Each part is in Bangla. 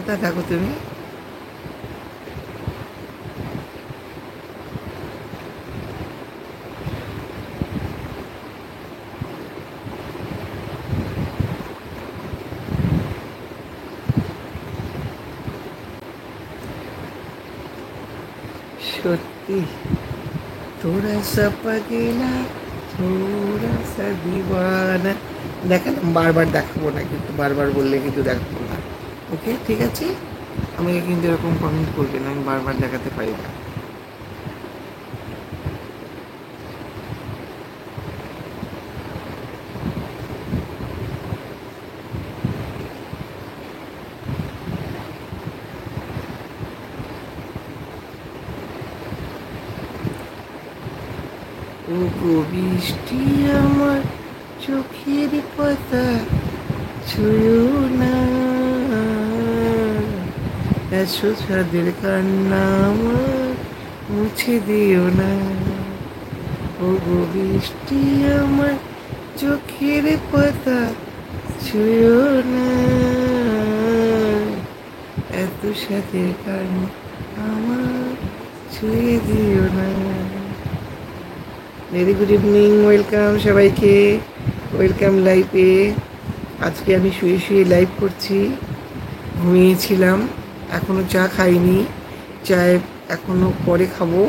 কোথায় থাকো তুমি? সত্যি थोड़ा सा पगला थोड़ा सा दीवाना। দেখালাম, বারবার দেখাবো না কিন্তু, বারবার বললে কিন্তু দেখাবো না। ওকে, ঠিক আছে। আমাকে কিন্তু এরকম কমেন্ট করবে না, আমি বারবার দেখাতে পারি না। ও গো বৃষ্টি আমার চোখের পাতা ছুঁয়ো না, এসো ছাদের কান্না আমার মুছে দিও না। ও গো বৃষ্টি আমার চোখের পাতা ছুঁয়ো না, এত সাথে কান্না আমার ছুঁয়ে দিও না। ভেরি গুড ইভিনিং, ওয়েলকাম সবাইকে, ওয়েলকাম লাইভে। আজকে আমি শুয়ে শুয়ে লাইভ করছি। ঘুমিয়েছিলাম, এখনও চা খাইনি, চায় এখনও পরে খাবো।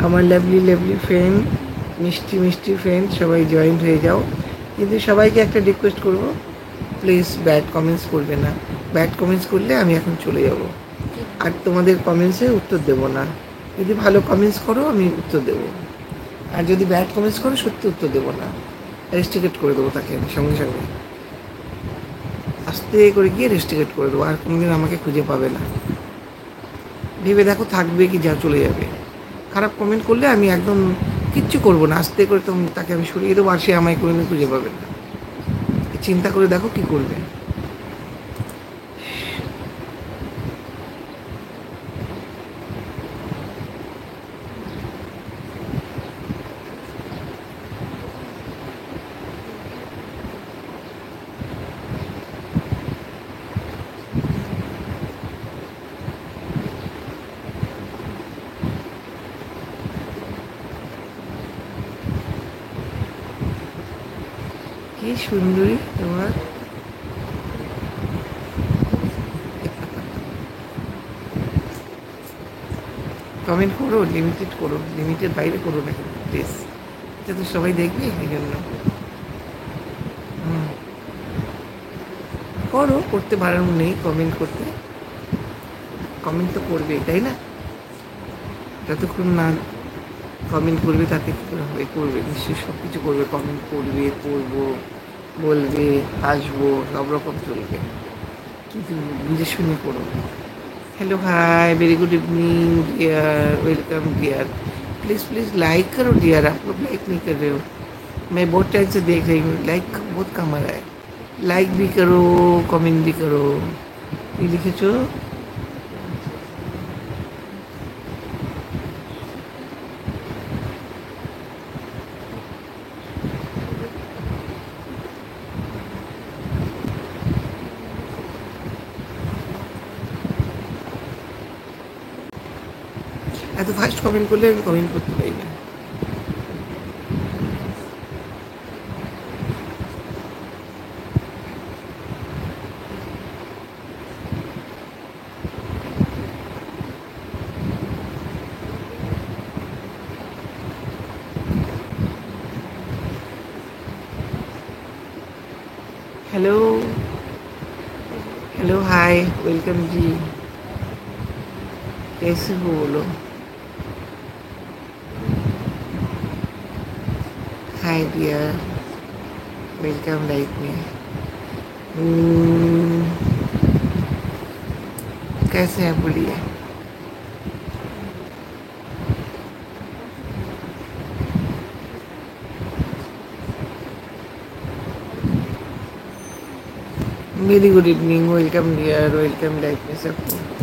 আমার লাভলি লাভলি ফ্রেন্ড, মিষ্টি মিষ্টি ফ্রেন্ড সবাই জয়েন্ট হয়ে যাও। কিন্তু সবাইকে একটা রিকোয়েস্ট করবো, প্লিজ ব্যাড কমেন্টস করবে না। ব্যাড কমেন্টস করলে আমি এখন চলে যাব, আর তোমাদের কমেন্টসে উত্তর দেবো না। যদি ভালো কমেন্টস করো আমি উত্তর দেবো, আর যদি ব্যাড কমেন্টস করো সত্যি উত্তর দেবো না, রেস্ট্রিকেট করে দেবো তাকে আমি সঙ্গে সঙ্গে। আস্তে করে গিয়ে রেস্ট্রিকেট করে দেবো, আর কোনোদিন আমাকে খুঁজে পাবে না। ভেবে দেখো থাকবে কি যা চলে যাবে। খারাপ কমেন্ট করলে আমি একদম কিচ্ছু করবো না, আস্তে করে তো তাকে আমি সরিয়ে দেবো, আর সে আমায় কোনোদিন খুঁজে পাবে না। চিন্তা করে দেখো কি করবে। কি সুন্দরী তোমার। কমেন্ট করো, লিমিটেড করো, লিমিটের বাইরে করো না কিন্তু প্লিজ, এটা তো সবাই দেখবে এই জন্য। হুম, করো, করতে বারণ নেই কমেন্ট করতে, কমেন্ট তো করবে তাই না? যতক্ষণ না কমেন্ট করবে তাতে কী করে হবে, করবে নিশ্চয়ই, সব কিছু করবে, কমেন্ট করবে, পড়বো, বলবে, হাসবো, সব রকম চলবে, কিন্তু বুঝে শুনে করো। Hello hi, very good evening dear, welcome dear. Please please like करो डियर, आप लोग लाइक नहीं कर रहे हो। मैं बहुत टाइम से देख रही हूँ, लाइक बहुत कम आ रहा है। लाइक भी करो, कमेंट भी करो। ये लिखे छो এত ফাস্ট কমেন্ট করলে আমি কমেন্ট করতে পারি না। हेलो, हेलो हाय, वेलकम जी, कैसे हो बोलो। हाय डियर, वेलकम लाइफ में। हम्म, कैसे हैं बोलिए। Very good evening, welcome dear, welcome life में सबको।